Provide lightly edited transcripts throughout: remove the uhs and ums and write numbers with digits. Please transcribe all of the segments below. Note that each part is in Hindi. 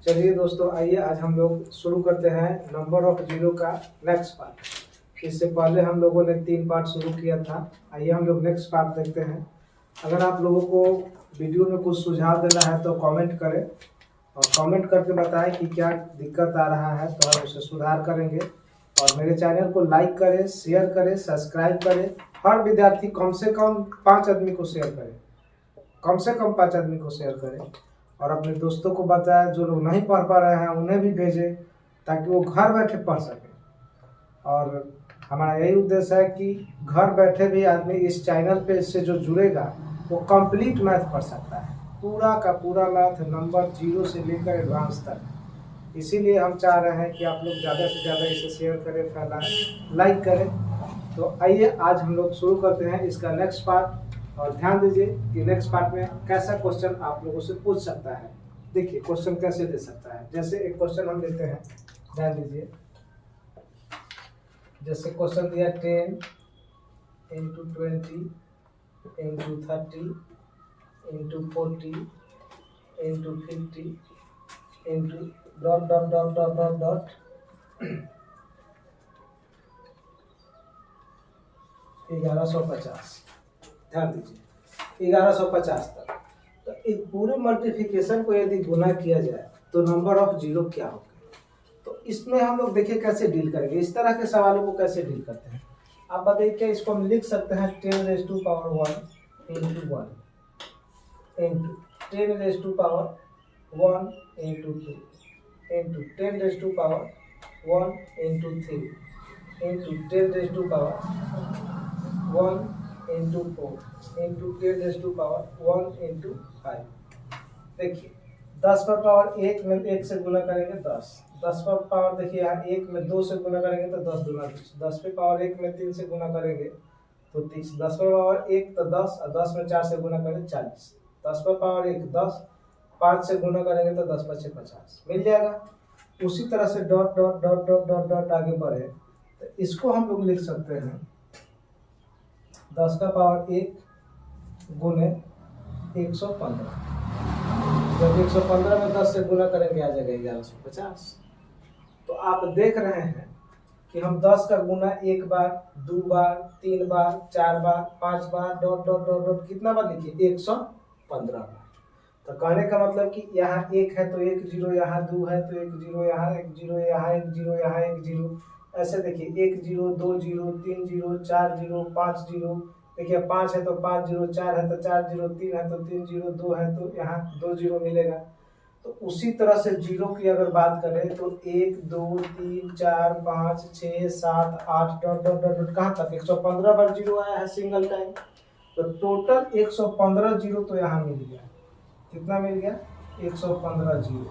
चलिए दोस्तों, आइए आज हम लोग शुरू करते हैं नंबर ऑफ जीरो का नेक्स्ट पार्ट। इससे पहले हम लोगों ने 3 पार्ट शुरू किया था। आइए हम लोग नेक्स्ट पार्ट देखते हैं। अगर आप लोगों को वीडियो में कुछ सुझाव देना है तो कमेंट करें और कमेंट करके बताएं कि क्या दिक्कत आ रहा है, तो हम उसे सुधार करेंगे। और मेरे चैनल को लाइक करें, शेयर करें, सब्सक्राइब करें। हर विद्यार्थी कम से कम 5 आदमी को शेयर करें, कम से कम 5 आदमी को शेयर करें और अपने दोस्तों को बताएं। जो लोग नहीं पढ़ पा रहे हैं उन्हें भी भेजें ताकि वो घर बैठे पढ़ सकें। और हमारा यही उद्देश्य है कि घर बैठे भी आदमी इस चैनल पे से जो जुड़ेगा वो कंप्लीट मैथ पढ़ सकता है, पूरा का पूरा मैथ, नंबर 0 से लेकर एडवांस तक। इसीलिए हम चाह रहे हैं कि आप लोग ज़्यादा से ज़्यादा इसे शेयर करें, फैलाएं, लाइक करें। तो आइए आज हम लोग शुरू करते हैं इसका नेक्स्ट पार्ट। और ध्यान दीजिए कि नेक्स्ट पार्ट में कैसा क्वेश्चन आप लोगों से पूछ सकता है। देखिए क्वेश्चन कैसे दे सकता है। जैसे एक क्वेश्चन हम लेते हैं, ध्यान दीजिए। जैसे क्वेश्चन दिया 10 into 20 into 30 into 40 into 50 into dot dot dot dot dot dot 1150। ध्यान दीजिए 1150 तक। तो इस पूरे मल्टीप्लिकेशन को यदि गुना किया जाए तो नंबर ऑफ जीरो क्या होगा। तो इसमें हम लोग देखिए कैसे डील करेंगे, इस तरह के सवालों को कैसे डील करते हैं। आप बताइए क्या इसको हम लिख सकते हैं 10 to power 1 into 1 into 10 to power 1 into 2 into 10 to power 1 into 3 into 10 to power 1 into 4 into 10 to power 1 into 5। देखिए 10 पर पावर 1 में 1 से गुना करेंगे 10, 10 पर पावर देखिए यहाँ 1 में 2 से गुना करेंगे तो 10 दूना 20, 10 पे पावर 1 में 3 से गुना करेंगे तो 30, 10 पर पावर 1 तो 10 और 10 में 4 से गुना करेंगे 40, 10 पर पावर 1 10, 5 से गुना करेंगे तो 10 5 50 मिल जाएगा। उसी तरह से dot dot dot dot dot dot आगे बढ़े तो इसको हम लोग लिख सकते हैं 10 का पावर 1 गुने 115। जब 115 में 10 से गुना करेंगे आ जाएगा 1150। तो आप देख रहे हैं कि हम 10 का गुना 1 बार, 2 बार, 3 बार, 4 बार, 5 बार, डॉट डॉट डॉट डॉट कितना बार लिखिए 115 बार। तो कहने का मतलब कि यहाँ 1 है तो 1 जीरो, यहाँ 2 है तो 1 जीरो, यहाँ 1 जीरो, यहाँ 1 जीरो, यहाँ 1 जीरो। ऐसे देखिए 1 zero, 2 zero, 3 zero, 4 zero, 5 zero. देखिए 5 है तो 5 जीरो, 4 है तो 4 जीरो, 3 है तो 3 जीरो, 2 है तो यहाँ 2 जीरो मिलेगा। तो उसी तरह से जीरो की अगर बात करें तो 1 2 3 4 5 6 7 8 डॉट डॉट डॉट डॉट कहाँ तक 115 बार जीरो आया है सिंगल टाइम। तो टोटल 115 जीरो तो यहाँ मिल गया। कितना मिल गया 115 जीरो,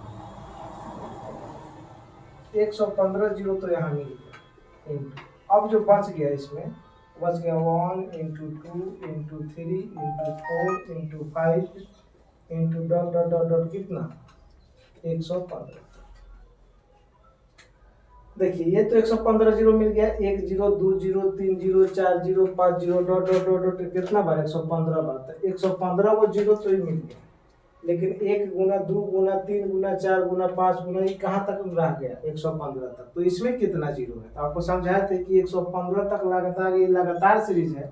115 जीरो तो यहाँ मिल गया। अब जो बच गया इसमें बच गया 1 into 2 into 3 into 4 into 5 into dot dot dot dot कितना 115। देखिए ये तो 115 जीरो मिल गया। 1 zero, 2 zero, 3 zero, 4 zero, 5 zero, dot dot dot dot कितना बार 115 बार। तो 115 वो जीरो तो ही मिल गया। लेकिन 1 गुना, 2 गुना, 3 गुना, 4 गुना, 5 गुना, ये कहाँ तक रह गया 115 तक। तो इसमें कितना जीरो है। तो आपको समझाए थे कि 115 तक लगातार, ये लगातार सीरीज है।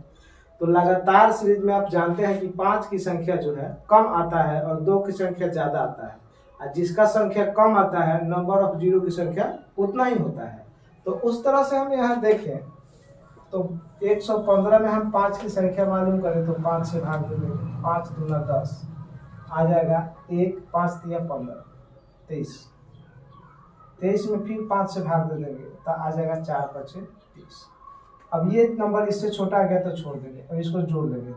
तो लगातार सीरीज में आप जानते हैं कि 5 की संख्या जो है कम आता है और 2 की संख्या ज्यादा आता है। और जिसका संख्या कम आता है नंबर ऑफ जीरो की संख्या उतना ही होता है। तो उस तरह से हम यहाँ देखें तो 115 में हम 5 की संख्या मालूम करें तो 5 से भाग देंगे, 5 दूना 10 आ जाएगा 1, 5 तिया 15, 23, 23 में फिर 5 से भाग दे देंगे तो आ जाएगा 4 5 30। अब ये नंबर इससे छोटा आ गया तो छोड़ देंगे, अब इसको जोड़ देंगे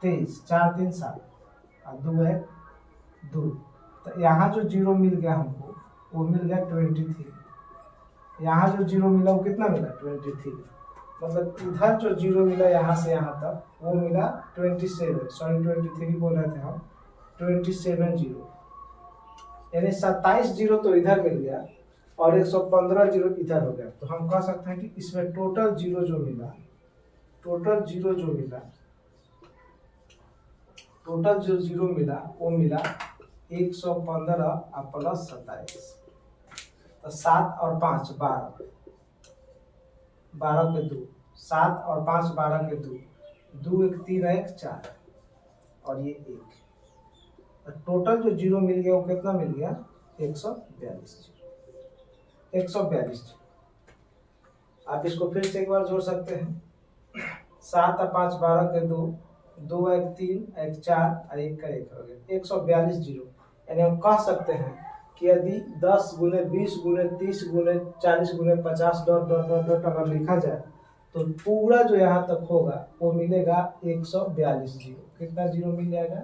23, 4 3 7 और 2 है 2। तो यहाँ जो जीरो मिल गया हमको वो मिल गया 23। यहाँ जो जीरो मिला वो कितना मिला 23। मतलब इधर जो जीरो मिला यहाँ से यहाँ तक वो मिला 27, सॉरी 23 बोल रहे थे हम, 27 जीरो, यानी 27 जीरो तो इधर मिल गया और 115 जीरो इधर हो गया। तो हम कह सकते हैं कि इसमें टोटल जीरो जो मिला, टोटल जीरो जो मिला वो मिला 115 और प्लस 27, तो 7 और 5 12, 12 के 2, 7 और 5 12 के 2, 2 1 3 1 4 और ये 1, टोटल जो जीरो मिल गया वो कितना मिल गया 142 जीरो, 142। आप इसको फिर से एक बार जोड़ सकते हैं, 7 और 5 12 के 2, 2 1 3 1 4 और 1 का 1 हो गया 142 जीरो। यानी हम कह सकते हैं कि यदि 10 गुने 20 गुने 30 गुने 40 गुने 50 डॉट डॉट डॉट डॉट अगर लिखा जाए तो पूरा जो यहाँ तक होगा वो मिलेगा 142 जीरो। कितना जीरो मिल जाएगा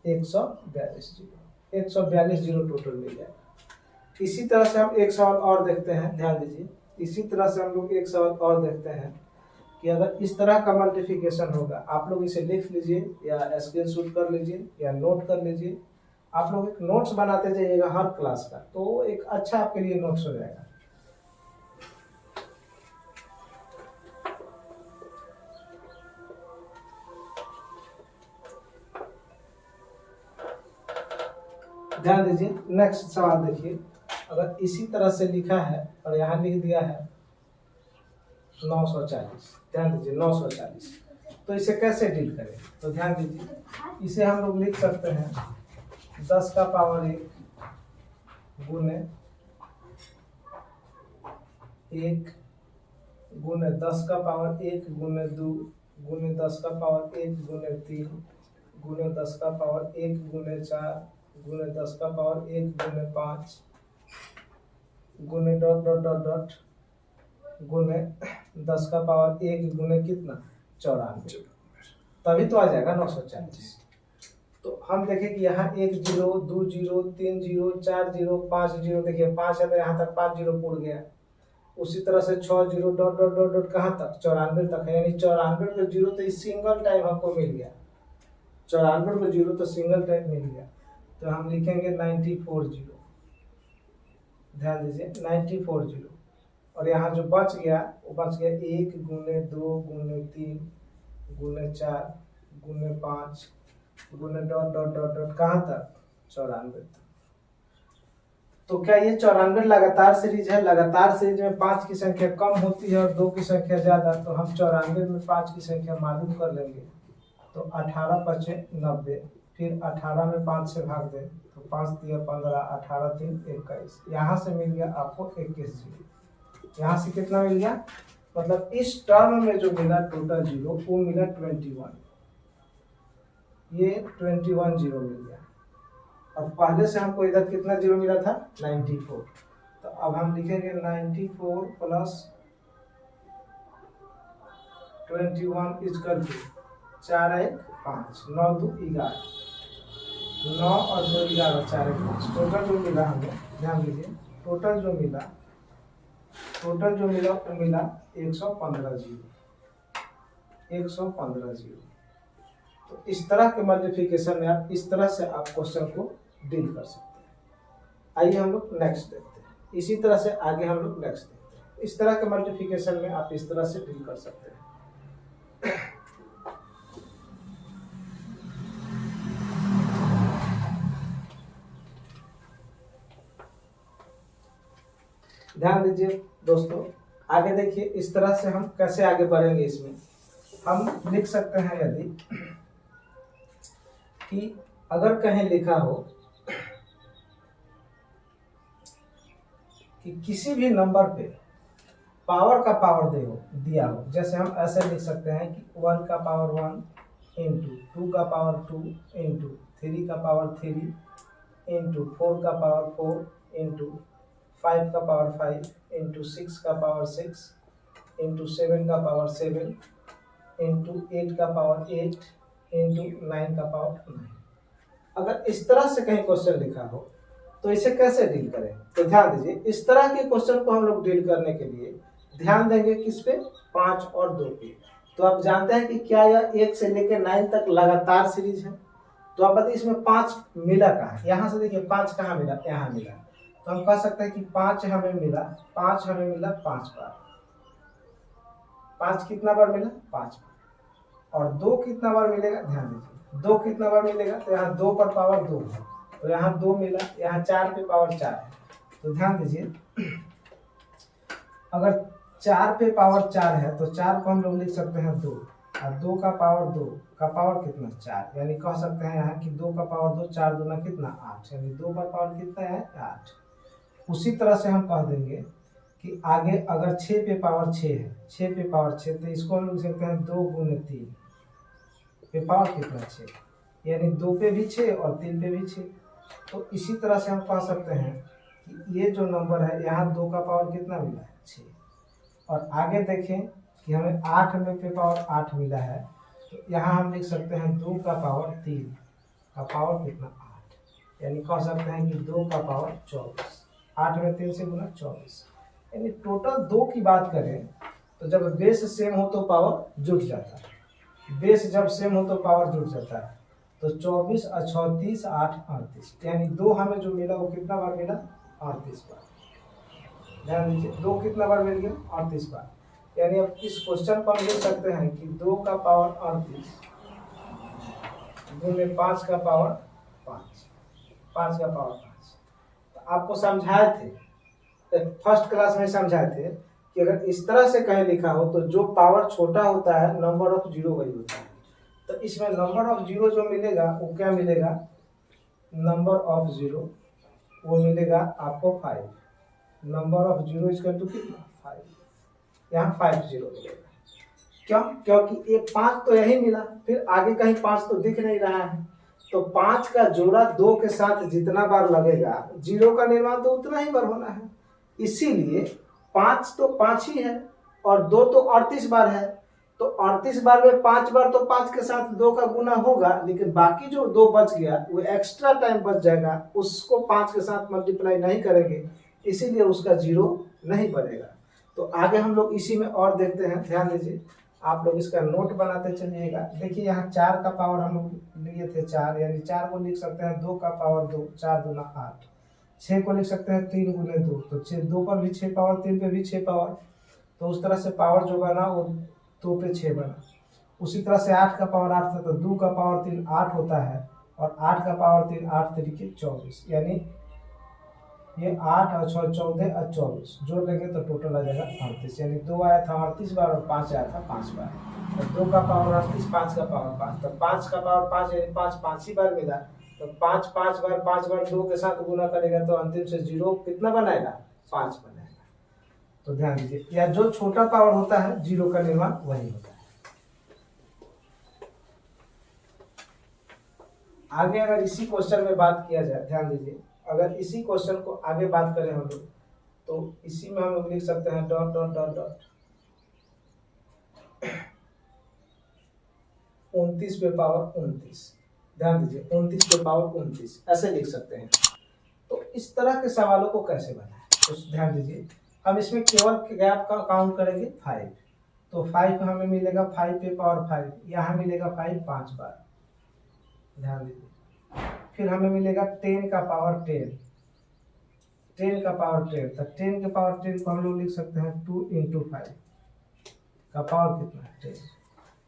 142 जीरो, 142 जीरो टोटल मिल जाएगा। इसी तरह से हम एक सवाल और देखते हैं, ध्यान दीजिए। इसी तरह से हम लोग एक सवाल और देखते हैं कि अगर इस तरह का मल्टीप्लिकेशन होगा, आप लोग इसे लिख लीजिए या स्क्रीनशॉट कर लीजिए या नोट कर लीजिए। आप लोग एक नोट्स बनाते जाइएगा हर क्लास का, तो एक अच्छा आपके लिए नोट्स हो जाएगा। ध्यान दीजिए, नेक्स्ट सवाल देखिए। अगर इसी तरह से लिखा है और यहाँ लिख दिया है 940, ध्यान दीजिए 940, तो इसे कैसे डील करें? तो ध्यान दीजिए, इसे हम लोग लिख सकते हैं 10 का पावर 1 गुने 1 गुने 10 का पावर 1 गुने 2 गुने 10 का पावर 1 गुने 3 गुने 10 का पावर 1 गुने 4 गुने 10 का पावर 1 गुने 5 गुने डॉट डॉट डॉट डॉट गुने 10 का पावर 1 गुने कितना 94, तभी तो आ जाएगा 940। तो हम देखें कि यहाँ 1 zero 2 zero 3 zero 4 zero 5 zero, देखिए 5 है तो यहाँ तक 5 जीरो पूर गया। उसी तरह से 6 zero dot dot dot dot कहाँ तक 94 तक है, यानी 94 को जीरो तो इस सिंगल टाइम हमको मिल गया, 94 को जीरो तो सिंगल टाइम मिल गया। तो हम लिखेंगे 94 जीरो, ध्यान दीजिए 94 जीरो। और यहाँ जो बच गया वो बच गया 1 गुने 2 गुने 3 गुने 4 गुने 5 गुने डॉट डॉट डॉट डॉट कहाँ तक 94 तक। तो क्या ये 94 लगातार सीरीज है? लगातार सीरीज में 5 की संख्या कम होती है और 2 की संख्या ज्यादा, तो हम 94 में 5 की संख्या मालूम कर लेंगे। तो 18 पचे 90, फिर 18 में 5 से भाग दें तो 5 दिया 15, 18 3 21, यहाँ से मिल गया आपको 21 जीरो। यहाँ से कितना मिल गया, मतलब इस टर्म में जो मिला टोटल जीरो वो मिला 21, ये 21 जीरो मिल गया। अब पहले से हमको इधर कितना जीरो मिला था 94, तो अब हम लिखेंगे 94 प्लस 21 इजकल टू 4 1 5 9 2 11, 9 और 2 11 4 1 5। टोटल जो मिला हमें, ध्यान दीजिए, टोटल जो मिला वो मिला 115 जीरो, 115 जीरो। तो इस तरह के मल्टीप्लिकेशन में आप इस तरह से आप क्वेश्चन को डील कर सकते हैं। आइए हम लोग नेक्स्ट देखते हैं। इसी तरह से आगे हम लोग नेक्स्ट देखते हैं। इस तरह के मल्टीप्लिकेशन में आप इस तरह से डील कर सकते हैं। ध्यान दीजिए दोस्तों, आगे देखिए इस तरह से हम कैसे आगे बढ़ेंगे। इसमें हम लिख सकते हैं यदि कि अगर कहीं लिखा हो कि किसी भी नंबर पे पावर का पावर दिया हो, जैसे हम ऐसे लिख सकते हैं कि 1 का पावर 1 इंटू 2 का पावर 2 इंटू 3 का पावर 3 इंटू 4 का पावर 4 इंटू 5 का पावर 5 इंटू 6 का पावर 6 इंटू 7 का पावर 7 इंटू 8 का पावर 8 इंटू 9 का पावर 9। अगर इस तरह से कहीं क्वेश्चन लिखा हो तो इसे कैसे डील करें? तो ध्यान दीजिए, इस तरह के क्वेश्चन को हम लोग डील करने के लिए ध्यान देंगे किस पे, 5 और 2 पे। तो आप जानते हैं कि क्या यह 1 से लेकर 9 तक लगातार सीरीज है। तो आप बताइए इसमें 5 मिला कहाँ? यहाँ से देखिए 5 कहाँ मिला, यहाँ मिला। तो हम कह सकते हैं कि 5 हमें मिला 5 बार। 5 कितना बार मिला 5 बार। और 2 कितना बार मिलेगा, ध्यान दीजिए 2 कितना बार मिलेगा, तो यहाँ 2 पर पावर 2 है, तो यहाँ 2 मिला, यहाँ 4 पे पावर 4 है। तो ध्यान दीजिए, अगर 4 पे पावर 4 है तो 4 को हम लोग लिख सकते हैं 2, और 2 का पावर 2 का पावर कितना 4, यानी कह सकते हैं यहाँ कि 2 का पावर 2, 4 दूना कितना 8, यानी 2 का पावर कितना है 8। उसी तरह से हम कह देंगे कि आगे अगर 6 पे पावर 6 है, 6 पे पावर 6, तो इसको हम लिख सकते हैं 2 गुने 3 पे पावर कितना 6, यानी 2 पे भी 6 और 3 पे भी 6। तो इसी तरह से हम कह सकते हैं कि ये जो नंबर है यहाँ 2 का पावर कितना मिला है 6, और आगे देखें कि हमें 8 में पे पावर 8 मिला है, तो यहाँ हम लिख सकते हैं 2 का पावर 3 का पावर कितना 8, यानी कह सकते हैं कि 2 का पावर 24, 8 में 3 से गुना 24, यानी टोटल 2 की बात करें तो जब बेस सेम हो तो पावर जुट जाता है, बेस जब सेम हो तो पावर जुट जाता है। तो 24 और 36 8 38, यानी 2 हमें जो मिला वो कितना बार मिला 38 बार। ध्यान दीजिए 2 कितना बार मिल गया 38 बार, यानी अब इस क्वेश्चन को हम लिख सकते हैं कि 2 का पावर 38 गुने 5 का पावर 5, 5 का पावर 5। तो आपको समझाए थे, फर्स्ट क्लास में समझाए थे कि अगर इस तरह से कहीं लिखा हो तो जो पावर छोटा होता है नंबर ऑफ जीरो वही होता है। तो इसमें नंबर ऑफ जीरो जो मिलेगा वो क्या मिलेगा, नंबर ऑफ जीरो वो मिलेगा आपको 5, नंबर ऑफ जीरो इसका टू कितना 5, यहाँ 5 जीरो मिलेगा। क्यों, क्योंकि एक 5 तो यही मिला, फिर आगे कहीं 5 तो दिख नहीं रहा है, तो 5 का जोड़ा 2 के साथ जितना बार लगेगा जीरो का निर्माण तो उतना ही बार होना है, इसीलिए 5 तो 5 ही है और 2 तो 38 बार है। तो 38 बार में 5 बार तो 5 के साथ 2 का गुना होगा, लेकिन बाकी जो 2 बच गया वो एक्स्ट्रा टाइम बच जाएगा, उसको 5 के साथ मल्टीप्लाई नहीं करेंगे, इसीलिए उसका जीरो नहीं बनेगा। तो आगे हम लोग इसी में और देखते हैं। ध्यान दीजिए, आप लोग इसका नोट बनाते चलिएगा। देखिए यहाँ 4 का पावर हम लोग लिए थे 4, यानी 4 को लिख सकते हैं 2 का पावर 2, 4 दूना 8। 6 को लिख सकते हैं 3 गुने 2, तो 6 2 पर भी 6 पावर, 3 पे भी 6 पावर, तो उस तरह से पावर जो बना वो 2 पे 6 बना। उसी तरह से 8 का पावर 8 था, तो 2 का पावर 3 8 होता है, और 8 का पावर 3 8 तरीके 24, यानी ये 8 और 6 14 और 24 जोड़ देंगे तो टोटल आ जाएगा 38, यानी 2 आया था 38 बार और 5 आया था 5 बार। तो 2 का पावर 38, 5 का पावर 5, तो 5 का पावर 5 यानी 5 5 ही बार मिला, तो 5 5 बार 2 के साथ गुना करेगा तो अंतिम से जीरो कितना बनाएगा 5 बनाएगा। तो ध्यान दीजिए, या जो छोटा पावर होता है जीरो का निर्माण वही होता है। आगे अगर इसी क्वेश्चन में बात किया जाए, ध्यान दीजिए, अगर इसी क्वेश्चन को आगे बात करें हम लोग, तो इसी में हम लोग लिख सकते हैं डॉट डॉट डॉट डॉट 29 पे पावर 29। ध्यान दीजिए 29 पे पावर 29 ऐसे लिख सकते हैं। तो इस तरह के सवालों को कैसे बनाएं, तो ध्यान दीजिए, हम इसमें केवल गैप का काउंट करेंगे 5, तो 5 हमें मिलेगा 5 पे पावर 5, यहाँ मिलेगा 5 5 बार। ध्यान दीजिए, फिर हमें मिलेगा 10 का पावर 10, 10 का पावर 10, तो 10 के पावर 10 को हम लोग लिख सकते हैं 2 × 5 का पावर कितना है 10,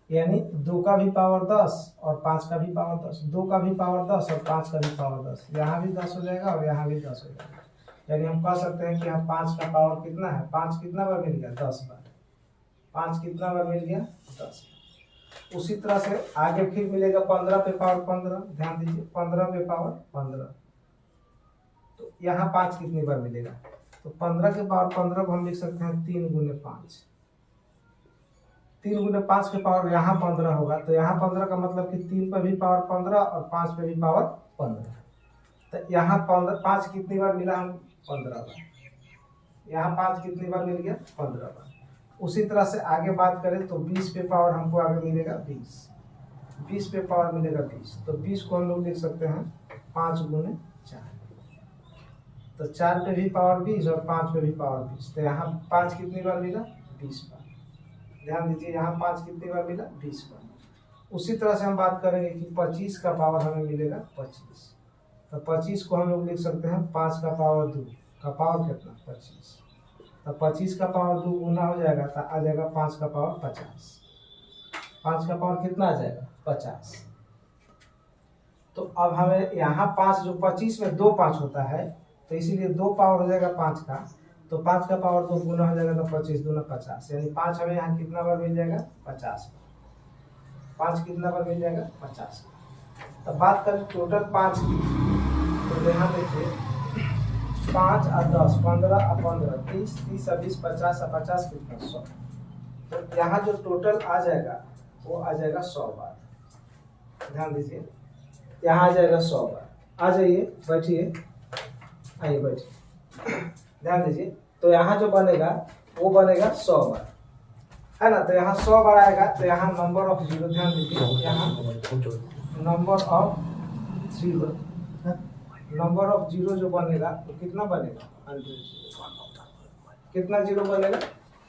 यानी 2 का भी पावर 10 और 5 का भी पावर 10, 2 का भी पावर 10 और 5 का भी पावर 10, यहाँ भी 10 हो जाएगा और यहाँ भी 10 हो जाएगा, यानी हम कह सकते हैं कि यहाँ 5 का पावर कितना है, 5 कितना बार मिल गया 10 बार, 5 कितना बार मिल गया 10। उसी तरह से आगे फिर मिलेगा 15 पे पावर 15, ध्यान दीजिए 15 पे पावर 15, तो यहाँ 5 कितनी बार मिलेगा, तो 15 के पावर 15 को हम लिख सकते हैं 3 गुने 5, 3 गुने 5 के पावर यहाँ 15 होगा, तो यहाँ 15 का मतलब कि 3 पे भी पावर 15 और 5 पे भी पावर 15, तो यहाँ 5 कितनी बार मिला हम 15 बार, यहाँ 5 कितनी बार मिल गया 15 बार। उसी तरह से आगे बात करें तो 20 पे पावर हमको आगे मिलेगा 20, 20 पे पावर मिलेगा 20, तो 20 को हम लोग लिख सकते हैं 5 गुने 4, तो 4 पे भी पावर 20 और 5 पे भी पावर 20, तो यहाँ 5 कितनी बार मिला 20 बार। ध्यान दीजिए यहाँ 5 कितनी बार मिला 20 बार। उसी तरह से हम बात करेंगे कि 25 का पावर हमें मिलेगा 25, तो 25 को हम लोग लिख सकते हैं 5 का पावर 2 का पावर कितना 25, तो 25 का पावर 2 गुना हो जाएगा तो आ जाएगा 5 का पावर 50, 5 का पावर कितना आ जाएगा 50। तो अब हमें यहाँ 5 जो 25 में 2 5 होता है, तो इसीलिए 2 पावर हो जाएगा 5 का, तो 5 का पावर 2 गुना हो जाएगा, तो 25 दूना 50, यानी 5 हमें यहाँ कितना बार मिल जाएगा 50। 5 कितना बार मिल जाएगा 50। तब बात करें टोटल 5 की, तो यहाँ देखिए 5 और 10 15 और 15 30 30 और 20 50 और 50 कितना 100। तो यहाँ जो टोटल आ जाएगा वो आ जाएगा 100 बार। ध्यान दीजिए, यहाँ आ जाएगा 100 बार। आ जाइए, बैठिए, आइए बैठिए, ध्यान दीजिए। तो यहाँ जो बनेगा वो बनेगा 100 बार, है ना। तो यहाँ 100 बार आएगा, तो यहाँ नंबर ऑफ जीरो, ध्यान दीजिए, यहाँ number of zero, number of zero जो बनेगा तो कितना बनेगा 100। कितना जीरो बनेगा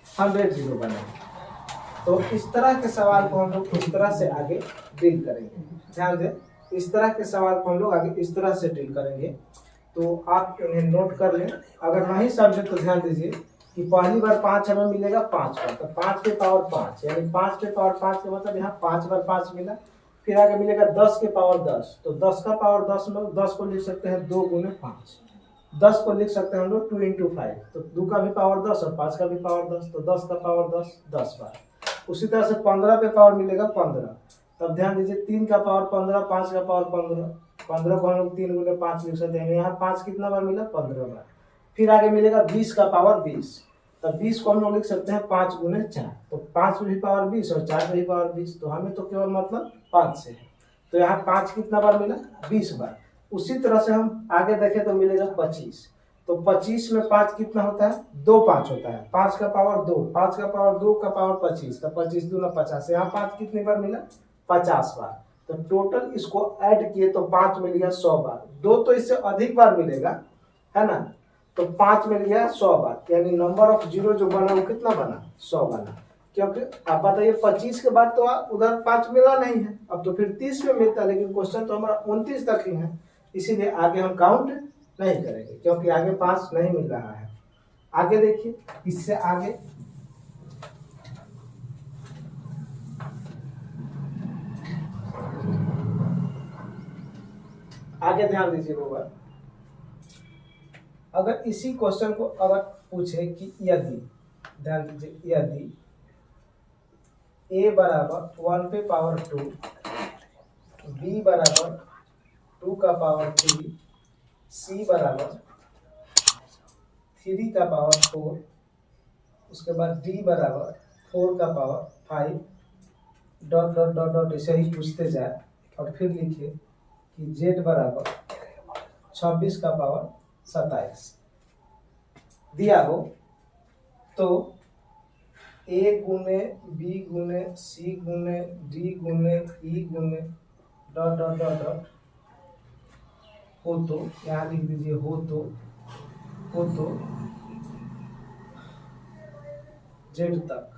100 जीरो बनेगा। तो इस तरह के सवाल को हम लोग इस तरह से आगे डील करेंगे। ध्यान दें, इस तरह के सवाल को हम लोग आगे इस तरह से डील करेंगे। तो आप इन्हें नोट कर लें, अगर नहीं समझे तो ध्यान दीजिए कि पहली बार 5 हमें मिलेगा 5 बार, तो 5 के पावर 5 यानी 5 के पावर 5 का मतलब यहाँ 5 बार 5 मिला। फिर आगे मिलेगा 10 के पावर 10, तो 10 का पावर 10 में 10 को लिख सकते हैं 2 गुने 5, 10 को लिख सकते हैं हम लोग 2 इंटू 5, तो 2 का भी पावर 10 और 5 का भी पावर 10, तो 10 का पावर 10 10 बार। उसी तरह से 15 पे पावर मिलेगा 15, तब ध्यान दीजिए 3 का पावर 15, 5 का पावर 15, 15 को हम लोग 3 गुने 5 लिख सकते हैं, यहाँ 5 कितना बार मिला 15 बार। फिर आगे मिलेगा 20 का पावर 20, तब 20 को हम लोग लिख सकते हैं 5 गुने 4, तो 5 में भी पावर 20 और 4 में भी पावर 20, तो हमें तो केवल मतलब 5 से है। तो यहाँ 5 कितना बार मिला 20 बार। उसी तरह से हम आगे देखें तो मिलेगा 25, तो 25 में 5 कितना होता है 2 5 होता है, 5 का पावर 2, 5 का पावर 2 का पावर 25, तो 25 दूना 50, यहाँ 5 कितनी बार मिला 50 बार। तो टोटल इसको ऐड किए तो 5 मिल गया 100 बार, 2 तो इससे अधिक बार मिलेगा, है ना। तो 5 मिल गया 100 बार, यानी नंबर ऑफ जीरो जो बना वो कितना बना 100 बना। क्योंकि आप बताइए 25 के बाद तो उधर 5 मिला नहीं है, अब तो फिर 30 में मिलता है, लेकिन क्वेश्चन तो हमारा 29 तक ही है, इसीलिए आगे हम काउंट नहीं करेंगे क्योंकि आगे 5 नहीं मिल रहा है। आगे देखिए, इससे आगे आगे ध्यान दीजिए बाबा, अगर इसी क्वेश्चन को अगर पूछे कि यदि, ध्यान दीजिए, यदि a बराबर 1 पे पावर 2, b बराबर 2 का पावर 3, c बराबर 3 का पावर 4, उसके बाद d बराबर 4 का power 5, dot dot dot dot ऐसे ही पूछते जाए, और फिर लिखिए कि z बराबर 26 का पावर 27 दिया हो, तो a गुने b गुने c गुने d गुने e गुने डॉट डॉट डॉट डॉट हो, तो यहाँ लिख दीजिए हो तो z तक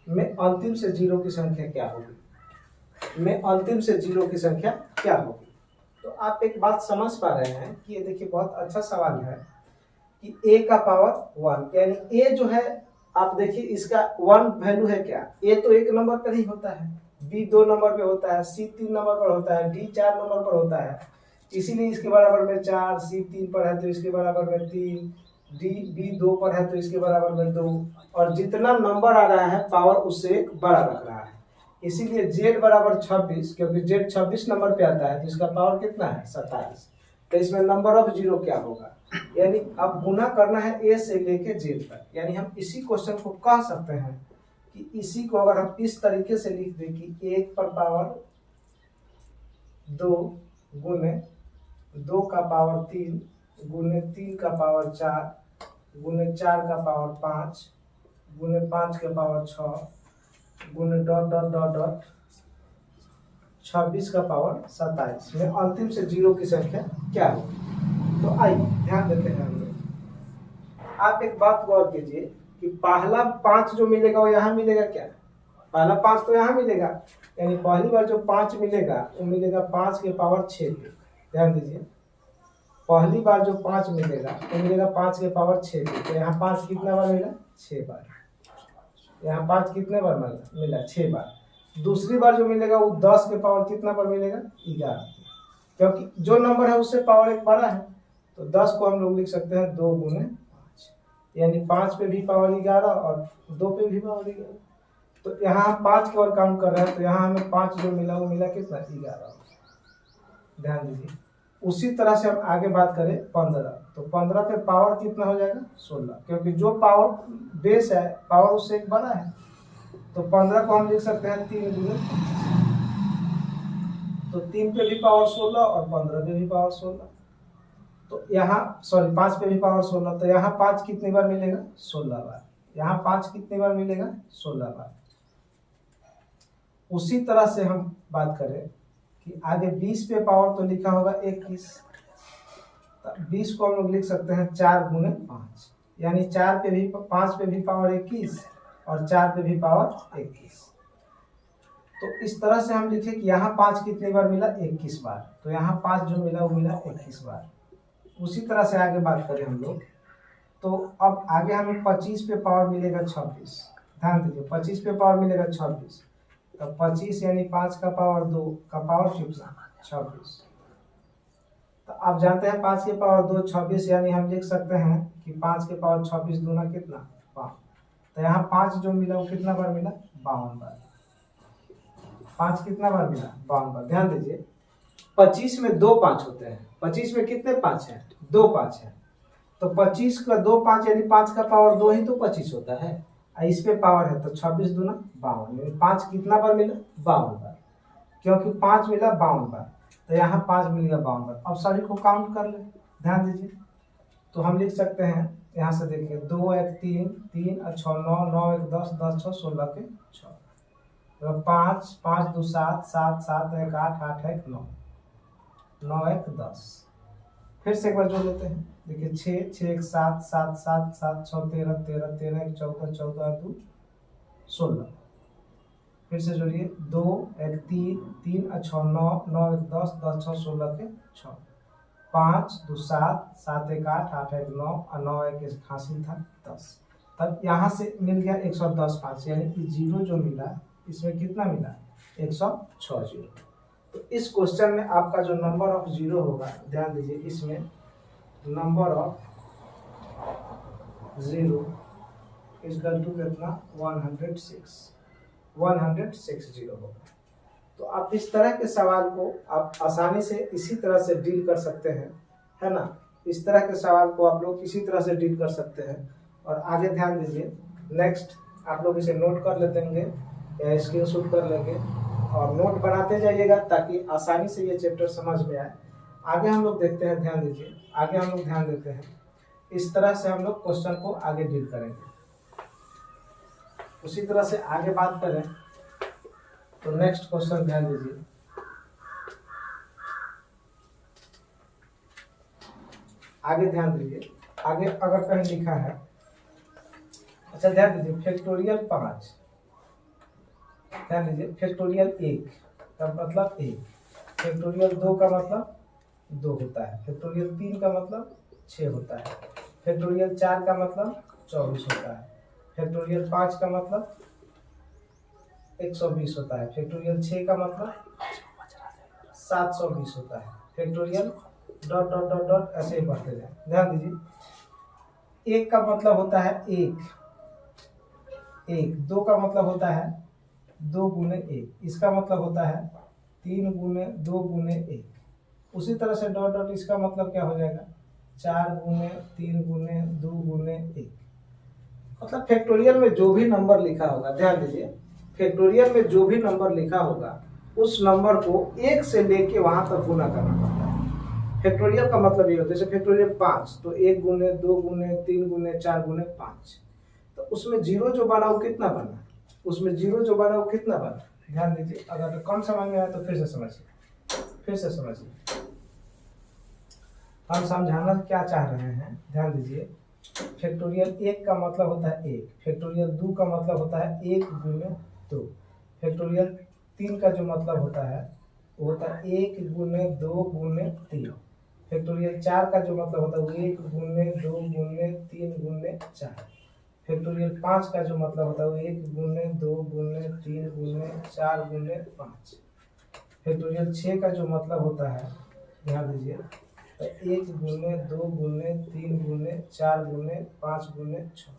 में अंतिम से जीरो की संख्या क्या होगी, में अंतिम से जीरो की संख्या क्या होगी। तो आप एक बात समझ पा रहे हैं कि ये देखिए बहुत अच्छा सवाल है कि a का पावर 1, यानी a जो है, आप देखिए इसका 1 वैल्यू है क्या, a तो 1 नंबर पर ही होता है, b 2 नंबर पे होता है, c 3 नंबर पर होता है, d 4 नंबर पर होता है, इसीलिए इसके बराबर में 4, c 3 पर है तो इसके बराबर में 3, b 2 पर है तो इसके बराबर में 2, और जितना नंबर आ रहा है पावर उससे एक बड़ा रख रहा है, इसीलिए z बराबर 26, क्योंकि z 26 नंबर पे आता है तो इसका पावर कितना है 27। तो इसमें नंबर ऑफ जीरो क्या होगा, यानी अब गुना करना है a से लेके z तक, यानी हम इसी क्वेश्चन को कह सकते हैं कि इसी को अगर हम इस तरीके से लिख दें कि 1 पर पावर 2 गुने 2 का पावर 3 गुने 3 का पावर 4 गुने 4 का पावर 5 गुने 5 के पावर 6 गुने डॉट डॉट डॉट डॉट 26 का पावर 27 में अंतिम से जीरो की संख्या क्या होगी। तो आइए ध्यान देते हैं हम लोग। आप एक बात गौर कीजिए कि पहला 5 जो मिलेगा वो यहाँ मिलेगा क्या, पहला 5 तो यहाँ मिलेगा, यानी पहली बार जो 5 मिलेगा वो मिलेगा 5 के पावर 6 पे। ध्यान दीजिए, पहली बार जो 5 मिलेगा वो मिलेगा 5 के पावर 6 पे, तो यहाँ 5 कितना बार मिला 6 बार, यहाँ 5 कितने बार मिला 6 बार। दूसरी बार जो मिलेगा वो 10 के पावर कितना पर मिलेगा 11, क्योंकि जो नंबर है उससे पावर एक बड़ा है। तो 10 को हम लोग लिख सकते हैं 2 गुने 5, यानी 5 पे भी पावर 11 और 2 पे भी पावर 11। तो यहाँ हम 5 की ओर काउंट कर रहे हैं, तो यहाँ हमें 5 जो मिला वो मिला कितना, 11। ध्यान दीजिए। उसी तरह से हम आगे बात करें 15, तो 15 पे पावर कितना हो जाएगा, 16, क्योंकि जो पावर बेस है पावर उससे एक बड़ा है। तो 15 को हम लिख सकते हैं 3 गुने, तो 3 पे भी पावर 16 और 15 पे भी पावर 16। तो यहाँ सॉरी 5 पे भी पावर 16, तो यहाँ 5 कितनी बार मिलेगा, 16 बार। यहाँ 5 कितनी बार मिलेगा, 16 बार। उसी तरह से हम बात करें कि आगे 20 पे पावर तो लिखा होगा 21, तो 20 को हम लोग लिख सकते हैं 4 गुने 5, यानी 4 पे भी 5 पे भी पावर 21 और 4 पे भी पावर 21। तो इस तरह से हम लिखे कि यहाँ 5 कितनी बार मिला, 21 बार। तो यहाँ 5 जो मिला वो मिला 21 बार। उसी तरह से आगे बात करें हम लोग, तो अब आगे हमें 25 पे पावर मिलेगा 26। ध्यान दीजिए, 25 पे पावर मिलेगा 26, तो 25 यानी 5 का पावर 2 का पावर कितना, 26। तो आप जानते हैं 5 के पावर 2 26, यानी हम लिख सकते हैं कि 5 के पावर 26 दूना कितना, 5। तो यहाँ 5 जो मिला वो कितना बार मिला, 52 बार। 5 कितना बार मिला, 52 बार। ध्यान दीजिए, 25 में 2 5 होते हैं। 25 में कितने 5 हैं, 2 5 हैं। तो 25 का 2 5 यानी 5 का पावर 2 ही तो 25 होता है। इस पे पावर है तो 26 दूना 52, यानी 5 कितना बार मिला, 52 बार। क्योंकि 5 मिला 52 बार, तो यहाँ 5 मिल गया 52 बार। अब सभी को काउंट कर ले, ध्यान दीजिए। तो हम लिख सकते हैं, यहाँ से देखिए, 2 1 3 3 और 6 9 9 1 10 10 6 16 के 6, तो 5 5 2 7 7 7 1 8 8 1 9 9 1 10। फिर से एक बार जोड़ लेते हैं, देखिए 6 6 1 7 7 7 7 6 13 13 13 1 14 14 2 16। फिर से जोड़िए, 2 1 3 3 और 6 9 9 1 10 10 6 16 के 6, 5 2 7 7 1 8 8 1 9 और 9 1 हासिल था 10। तब यहाँ से मिल गया 110 5, यानी कि जीरो जो मिला इसमें कितना मिला, 106 जीरो। तो इस क्वेश्चन में आपका जो नंबर ऑफ जीरो होगा, ध्यान दीजिए, इसमें number of zero equal to कितना, 106 जीरो होगा। तो आप इस तरह के सवाल को आप आसानी से इसी तरह से डील कर सकते हैं, है ना। इस तरह के सवाल को आप लोग इसी तरह से डील कर सकते हैं। और आगे ध्यान दीजिए, नेक्स्ट आप लोग इसे नोट कर लेते हैं या स्क्रीनशॉट कर लेंगे और नोट बनाते जाइएगा ताकि आसानी से ये चैप्टर समझ में आए। आगे हम लोग देखते हैं, ध्यान दीजिए, आगे हम लोग ध्यान देते हैं, इस तरह से हम लोग क्वेश्चन को आगे डील करेंगे। उसी तरह से आगे बात करें तो नेक्स्ट क्वेश्चन ध्यान दीजिए, आगे ध्यान दीजिए, आगे अगर कहीं लिखा है, अच्छा ध्यान दीजिए, फैक्टोरियल 5, ध्यान दीजिए, फैक्टोरियल 1 का मतलब 1, फैक्टोरियल 2 का मतलब 2 होता है, फैक्टोरियल 3 का मतलब 6 होता है, फैक्टोरियल 4 का मतलब 24 होता है, फैक्टोरियल 5 का मतलब 120 होता है, फैक्टोरियल 6 का मतलब 720 होता है, factorial dot dot dot dot ऐसे ही बढ़ते जाए। ध्यान दीजिए, 1 का मतलब होता है 1, 2 का मतलब होता है 2 गुने 1, इसका मतलब होता है 3 गुने 2 गुने 1। उसी तरह से डॉट डॉट इसका मतलब क्या हो जाएगा, 4 गुने 3 गुने 2 गुने 1। मतलब फैक्टोरियल में जो भी नंबर लिखा होगा, ध्यान दीजिए, फैक्टोरियल में जो भी नंबर लिखा होगा उस नंबर को 1 से लेके वहां तक गुना करना पड़ता है। फैक्टोरियल का मतलब ये होता है, जैसे फैक्टोरियल 5 तो 1 गुने 2 गुने 3 गुने 4 गुने 5, तो उसमें जीरो जो बना वो कितना बना, उसमें जीरो जो बना वो कितना बना। ध्यान दीजिए, अगर कम समझ में आया तो फिर से समझिए, हम समझाना क्या चाह रहे हैं। ध्यान दीजिए, फैक्टोरियल 1 का मतलब होता है 1, फैक्टोरियल 2 का मतलब होता है 1 गुने 2, फैक्टोरियल 3 का जो मतलब होता है वो होता है 1 गुने 2 गुने 3, फैक्टोरियल 4 का जो मतलब होता है वो 1 गुने 2 गुने 3 गुने 4, फैक्टोरियल 5 का जो मतलब होता है वो 1 गुने 2 गुने 3 गुने 4 गुने 5, फैक्टोरियल 6 का जो मतलब होता है ध्यान दीजिए, तो 1 गुने 2 गुने 3 गुने 4 गुने 5 गुने 6।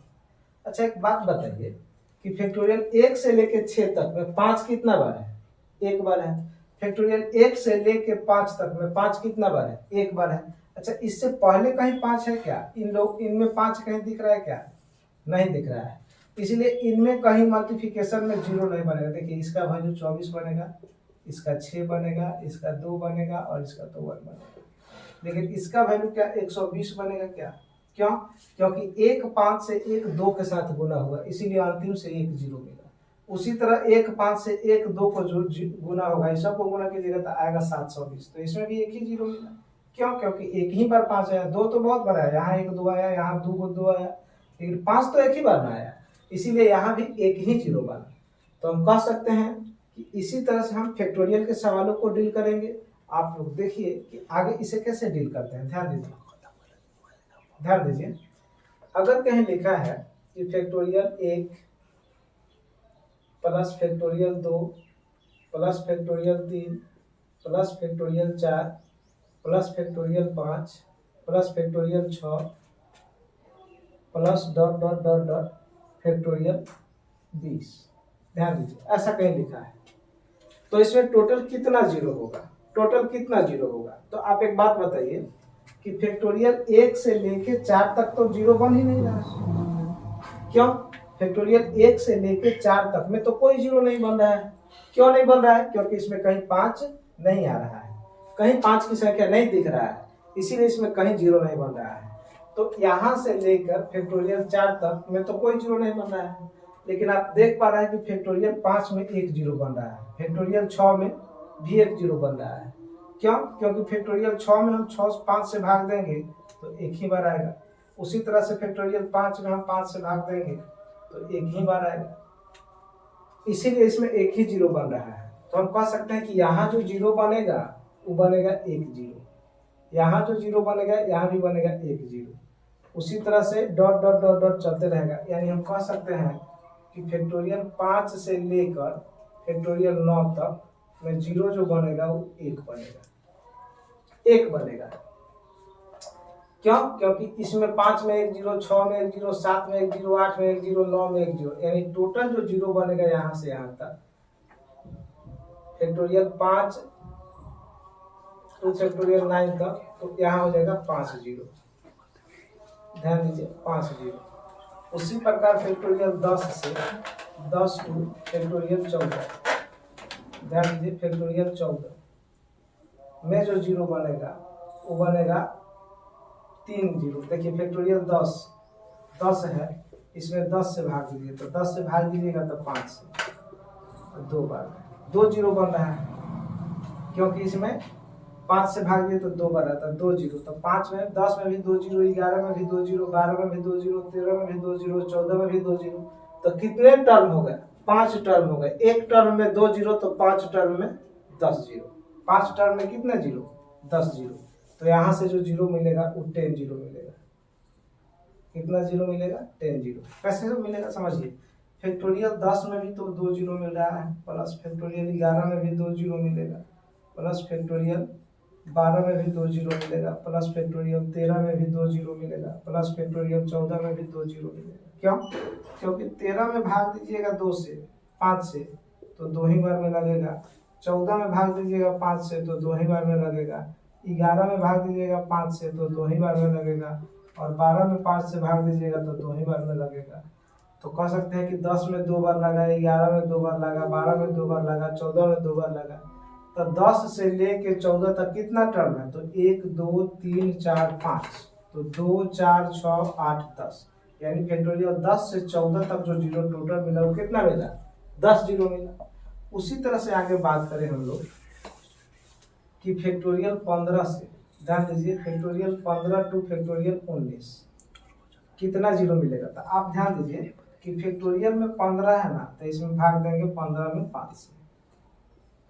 अच्छा एक बात बताइए कि फैक्टोरियल 1 से लेके 6 तक में 5 कितना बार है? एक बार है। फैक्टोरियल 1 से लेके 5 तक में 5 कितना बार है? एक बार है। अच्छा इससे पहले कहीं 5 है क्या? इनमें 5 कहीं दिख रहा है क्या? नहीं दिख रहा है। इसलिए इनमें कहीं मल्टीप्लिकेशन में 0 नहीं बनेगा। देखिए इसका वैल्यू 24 बनेगा, इसका 6 बनेगा, इसका 2 बनेगा और इसका तो 1 बनेगा। लेकिन इसका वैल्यू क्या 120 बनेगा क्या? क्यों? क्योंकि 1 5 से 1 2 के साथ गुना हुआ, इसीलिए अंतिम से 1 0 मिला। उसी तरह 1 5 से 1 2 को जो गुना होगा, इस सबको गुना कीजिएगा तो आएगा 720। तो इसमें भी एक ही 0 मिला। क्यों? क्योंकि एक ही बार 5 आया, 2 तो बहुत बार आया, यहाँ 1 2 आया, यहाँ 2 को 2 आया, लेकिन 5 तो एक ही बार में आया, इसीलिए यहाँ भी एक ही 0 बना। तो हम कह सकते हैं कि इसी तरह से हम फैक्टोरियल के सवालों को डील करेंगे। आप लोग देखिए कि आगे इसे कैसे डील करते हैं। ध्यान दीजिए, ध्यान दीजिए। अगर कहीं लिखा है कि factorial 1 plus factorial 2 plus factorial 3 plus factorial 4 plus factorial 5 plus factorial 6 plus dot dot dot dot factorial 20। ध्यान दीजिए, ऐसा कहीं लिखा है, तो इसमें टोटल कितना 0 होगा? टोटल कितना 0 होगा? तो आप एक बात बताइए कि फैक्टोरियल 1 से लेके 4 तक तो 0 बन ही नहीं रहा है। क्यों? फैक्टोरियल 1 से लेके 4 तक में तो कोई 0 नहीं बन रहा है। क्यों नहीं बन रहा है? क्योंकि इसमें कहीं 5 नहीं आ रहा है, कहीं 5 की संख्या नहीं दिख रहा है, इसीलिए इसमें कहीं 0 नहीं बन रहा है। तो यहाँ से लेकर फैक्टोरियल 4 तक में तो कोई 0 नहीं बन रहा है, लेकिन आप देख पा रहे हैं कि फैक्टोरियल 5 में एक 0 बन रहा है, फैक्टोरियल 6 में भी एक 0 बन रहा है। क्यों? क्योंकि फैक्टोरियल 6 में हम 6 5 से भाग देंगे तो एक ही बार आएगा। उसी तरह से फैक्टोरियल 5 में हम 5 से भाग देंगे तो एक ही बार आएगा, इसीलिए इसमें एक ही 0 बन रहा है। तो हम कह सकते हैं कि यहाँ जो 0 बनेगा वो बनेगा 1 0, यहाँ जो 0 बनेगा यहाँ भी बनेगा 1 0। उसी तरह से डॉट डॉट डॉट डॉट चलते रहेगा। यानी हम कह सकते हैं कि फैक्टोरियल 5 से लेकर फैक्टोरियल 9 तक में 0 जो बनेगा वो 1 बनेगा, 1 बनेगा। क्यों? क्योंकि इसमें 5 में 1 0, 6 में 1 0, 7 में 1 0, 8 में 1 0, 9 में 1 0, यानी टोटल जो 0 बनेगा यहाँ से यहाँ तक फैक्टोरियल 5 टू फैक्टोरियल 9 तक, तो यहाँ हो जाएगा 5 0। ध्यान दीजिए 5 0। उसी प्रकार फैक्टोरियल 10 से 10 टू फैक्टोरियल 14, ध्यान दीजिए फैक्टोरियल 14 में जो 0 बनेगा वो बनेगा 3 0। देखिए फैक्टोरियल 10 है, इसमें 10 से भाग दीजिए, तो 10 से भाग दीजिएगा तो 5 से, तो 2 बार 2 0 बन रहा है, क्योंकि इसमें 5 से भाग दिए तो 2 बार आता है, 2 0। तो 5 में 10 में भी 2 0, 11 में भी 2 0, 12 में भी 2 0, 13 में भी 2 0, 14 में भी 2 0। तो कितने टर्म हो गए? 5 टर्म हो गए। एक टर्म में 2 0, तो 5 टर्म में 10 0। 5 टर्म में कितने 0? 10 0। तो यहाँ से जो 0 मिलेगा वो 10 0 मिलेगा। कितना 0 मिलेगा? 10 0। कैसे मिलेगा समझिए। फैक्टोरियल 10 में भी तो 2 0 मिल रहा है, प्लस फैक्टोरियल 11 में भी 2 0 मिलेगा, प्लस फैक्टोरियल 12 में भी 2 0 मिलेगा, प्लस फैक्टोरियल 13 में भी 2 0 मिलेगा, प्लस फैक्टोरियल 14 में भी 2 0 मिलेगा। क्यों? क्योंकि 13 में भाग दीजिएगा 2 से 5 से तो 2 ही बार में लगेगा, 14 में भाग दीजिएगा 5 से तो 2 ही बार में लगेगा, 11 में भाग दीजिएगा 5 से तो 2 ही बार में लगेगा, और 12 में 5 से भाग दीजिएगा तो 2 ही बार में लगेगा। तो कह सकते हैं कि 10 में 2 बार लगा, 11 में 2 बार लगा, 12 में 2 बार लगा, 14 में 2 बार लगा। तो 10 से लेके 14 तक कितना टर्म है? तो 1 2 3 4 5, तो 2 4 6 8 10, यानी फैक्टोरियल 10 से 14 तक जो 0 टोटल मिला वो कितना मिला? 10 0 मिला। उसी तरह से आगे बात करें हम लोग कि फैक्टोरियल 15 से, ध्यान दीजिए फैक्टोरियल 15 टू फैक्टोरियल 19 कितना 0 मिलेगा? तो आप ध्यान दीजिए कि फैक्टोरियल में 15 है ना, तो इसमें भाग देंगे 15 में 5 से,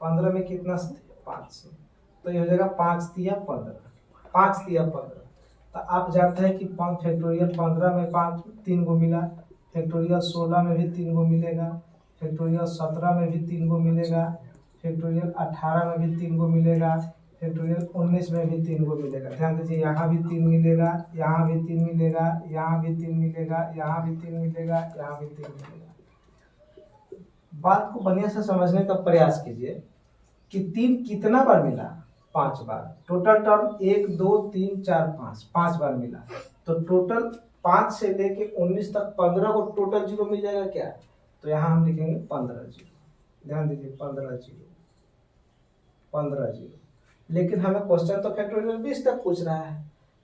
15 में कितना से? 5 से, तो ये हो जाएगा 5 तिया 15, 5 तिया 15। तो आप जानते हैं कि फैक्टोरियल 15 में 5 3 को मिला, फैक्टोरियल 16 में भी 3 को मिलेगा, फैक्टोरियल 17 में भी 3 को मिलेगा, फैक्टोरियल 18 में भी 3 को मिलेगा, फैक्टोरियल 19 में भी 3 को मिलेगा। ध्यान दीजिए, यहाँ भी 3 मिलेगा, यहाँ भी 3 मिलेगा, यहाँ भी 3 मिलेगा, यहाँ भी 3 मिलेगा, यहाँ भी 3 मिलेगा। बात को बढ़िया से समझने का प्रयास कीजिए कि 3 कितना बार मिला, 5 बार। टोटल टर्म 1 2 3 4 5 बार मिला, तो टोटल 5 से लेके 19 तक 15 को टोटल जीरो मिल जाएगा क्या? तो यहाँ हम लिखेंगे 15 जीरो। ध्यान दीजिए, 15 जीरो, 15 जीरो। लेकिन हमें क्वेश्चन तो फैक्टोरियल 20 तक पूछ रहा है,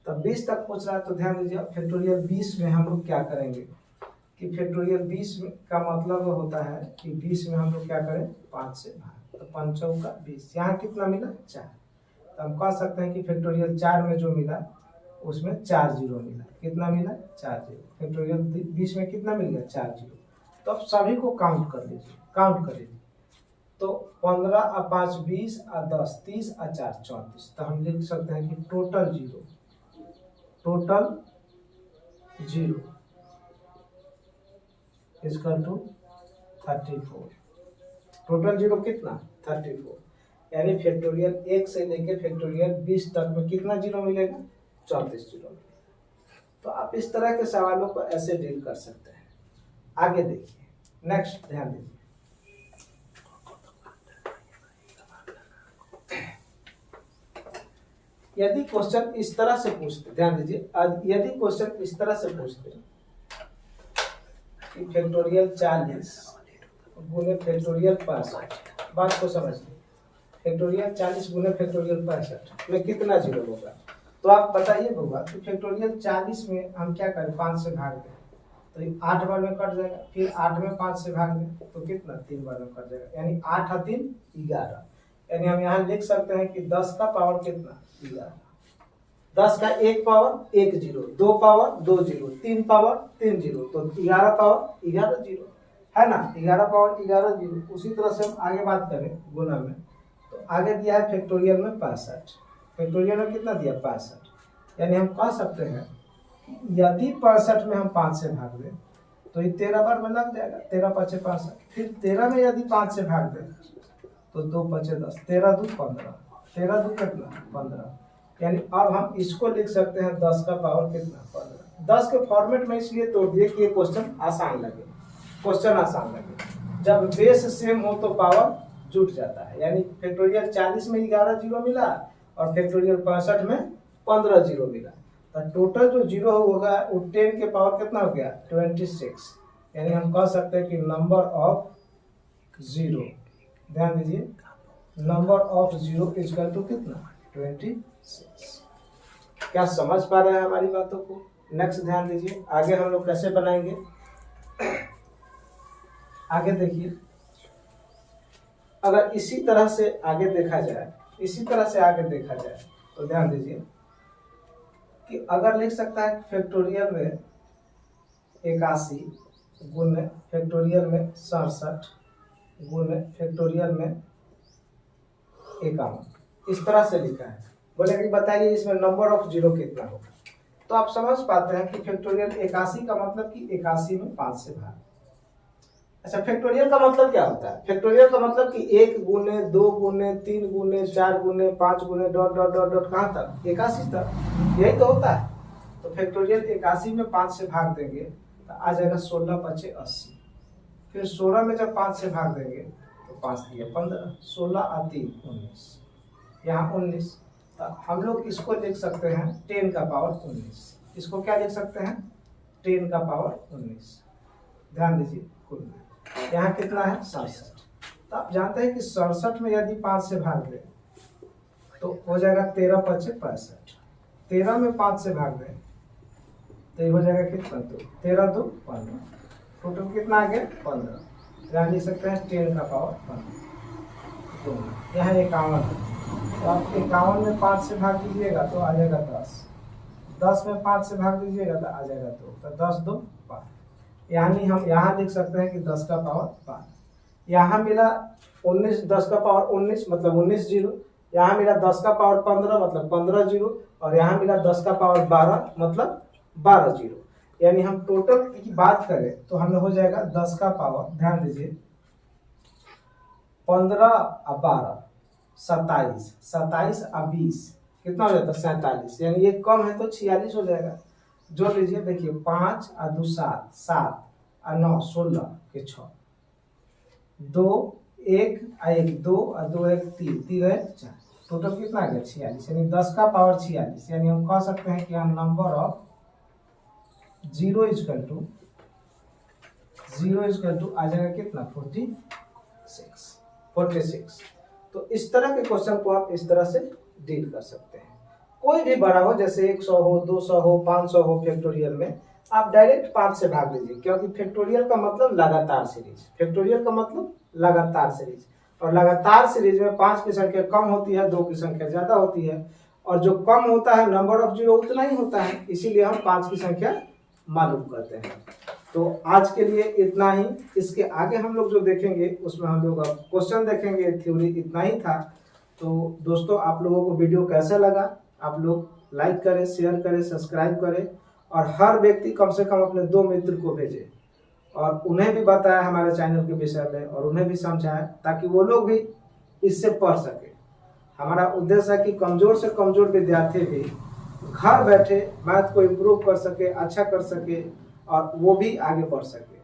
तब 20 तक पूछ रहा है तो ध्यान दीजिए फैक्टोरियल 20 में हम लोग क्या करेंगे कि फैक्टोरियल 20 का मतलब होता है कि 20 में हम लोग क्या करें, 5 से भाग, तो 5 चौका 20। यहाँ कितना मिला, 4। तो हम कह सकते हैं कि फैक्टोरियल 4 में जो मिला उसमें 4 जीरो मिला। कितना मिला, 4 जीरो। फैक्टोरियल 20 में कितना मिल गया, 4 जीरो। तो अब सभी को काउंट कर लीजिए, काउंट कर लीजिए। तो 15 और 5 20 और 10 30 और 4 34। तो हम लिख सकते हैं कि total zero, total zero equal to 34। Total zero कितना, 34। यानी फैक्टोरियल 1 से लेकर फैक्टोरियल 20 तक में कितना जीरो मिलेगा, 34 जीरो मिलेगा। तो आप इस तरह के सवालों को ऐसे डील कर सकते हैं। आगे देखिए, नेक्स्ट ध्यान दीजिए। यदि क्वेश्चन इस तरह से पूछते, ध्यान दीजिए, यदि क्वेश्चन इस तरह से पूछते कि फैक्टोरियल 40 गुने फैक्टोरियल 65, बात को समझिए, फैक्टोरियल 40 गुने फैक्टोरियल 65 में कितना जीरो होगा, तो आप बताइए होगा कि फैक्टोरियल 40 में हम क्या करें, 5 से भाग दें तो 8 बार में कट जाएगा, फिर 8 में 5 से भाग दें तो कितना, 3 बार में कट जाएगा, यानी 8 और 3 11। यानी हम यहाँ लिख सकते हैं कि 10 का पावर कितना, 11। 10 का 1 power 1 zero, 2 power 2 zero, 3 power 3 zero, तो 11 पावर 11 जीरो है ना, 11 पावर 11 जीरो। उसी तरह से हम आगे बात करें गुना में, तो आगे दिया है फैक्टोरियल में 65, फैक्टोरियल में कितना दिया, 65। यानी हम कह सकते हैं यदि 65 में हम 5 से भाग दें तो ये 13 बार में लग जाएगा, 13 5 65। फिर 13 में यदि 5 से भाग दें तो 2 5 10, 13 2 15, 13 2 कितना, 15। यानी अब हम इसको लिख सकते हैं 10 का पावर कितना, 15। 10 के फॉर्मेट में इसलिए तोड़ दिए कि ये क्वेश्चन आसान लगे, क्वेश्चन आसान लगे। जब बेस सेम हो तो पावर जुट जाता है। यानी फैक्टोरियल 40 में 11 जीरो मिला और फैक्टोरियल 65 में 15 जीरो मिला, तो टोटल जो जीरो होगा वो 10 के पावर कितना हो गया, 26। यानी हम कह सकते हैं कि नंबर ऑफ जीरो, ध्यान दीजिए, number of zero equal to कितना, 26। क्या समझ पा रहे हैं हमारी बातों को? नेक्स्ट ध्यान दीजिए, आगे हम लोग कैसे बनाएंगे। आगे देखिए, अगर इसी तरह से आगे देखा जाए, इसी तरह से आगे देखा जाए तो ध्यान दीजिए कि अगर लिख सकता है फैक्टोरियल में 81 गुने फैक्टोरियल में 67 गुने फैक्टोरियल में 51, इस तरह से लिखा है। बोले कि बताइए इसमें नंबर ऑफ जीरो कितना होगा, तो आप समझ पाते हैं कि फैक्टोरियल 81 का मतलब कि 81 में 5 से भाग। अच्छा, फैक्टोरियल का मतलब क्या होता है, फैक्टोरियल का मतलब कि 1 गुने 2 गुने 3 गुने 4 गुने 5 गुने डॉट डॉट डॉट डॉट कहाँ तक, 81 तक, यही तो होता है। तो फैक्टोरियल 81 में 5 से भाग देंगे तो आ जाएगा 16 5 80। फिर 16 में जब 5 से भाग देंगे तो 5 दिया 15, 16 और 3 19, यहाँ 19। तो हम लोग इसको लिख सकते हैं 10 का पावर 19। इसको क्या लिख सकते हैं, 10 का पावर 19। ध्यान दीजिए, कुल यहाँ कितना है, 67। तो आप जानते हैं कि 67 में यदि 5 से भाग दें तो हो जाएगा 13 5 65। 13 में 5 से भाग दें तो ये हो जाएगा कितना, 2 13 2 15, टोटल कितना आ गया, 15। यहाँ लिख सकते हैं 10 का पावर 15। यहाँ 51 है, तो आप 51 में 5 से भाग दीजिएगा तो आ जाएगा 10। 10 में 5 से भाग दीजिएगा तो आ जाएगा 2, तो 10 2 5। यानी हम यहाँ लिख सकते हैं कि 10 का पावर 5। यहाँ मिला 19, 10 का पावर 19 मतलब 19 जीरो। यहाँ मिला 10 का पावर 15 मतलब 15 जीरो, और यहाँ मिला 10 का पावर 12 मतलब 12 जीरो। यानी हम टोटल की बात करें तो हमें हो जाएगा 10 का पावर, ध्यान दीजिए, 15 और 12 27, 27 और 20 कितना हो जाता है 47, यानी ये कम है तो 46 हो जाएगा। जोड़ लीजिए, देखिए 5 और 2 7, 7 और 9 16 के 6, 2 1 और 1 2 और 2 1 3, 3 1 4, टोटल कितना आ गया 46, यानी 10 का पावर 46, यानी हम कह सकते हैं कि number of zero equal to आ जाएगा कितना 46। तो इस तरह के क्वेश्चन को आप इस तरह से डील कर सकते हैं। कोई भी बड़ा हो, जैसे 100 हो, 200 हो, 500 हो, फैक्टोरियल में आप डायरेक्ट 5 से भाग लीजिए, क्योंकि फैक्टोरियल का मतलब लगातार सीरीज, और लगातार सीरीज में 5 की संख्या कम होती है, 2 की संख्या ज्यादा होती है, और जो कम होता है नंबर ऑफ जीरो उतना ही होता है, इसीलिए हम 5 की संख्या मालूम करते हैं। तो आज के लिए इतना ही। इसके आगे हम लोग जो देखेंगे उसमें हम लोग अब क्वेश्चन देखेंगे, थ्योरी इतना ही था। तो दोस्तों, आप लोगों को वीडियो कैसा लगा, आप लोग लाइक करें, शेयर करें, सब्सक्राइब करें, और हर व्यक्ति कम से कम अपने 2 मित्र को भेजे और उन्हें भी बताया हमारे चैनल के विषय में, और उन्हें भी समझाएं ताकि वो लोग भी इससे पढ़ सके। हमारा उद्देश्य है कि कमजोर से कमजोर विद्यार्थी भी घर बैठे मैथ को इम्प्रूव कर सके, अच्छा कर सके, और वो भी आगे बढ़ सके।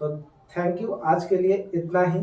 तो थैंक यू, आज के लिए इतना ही।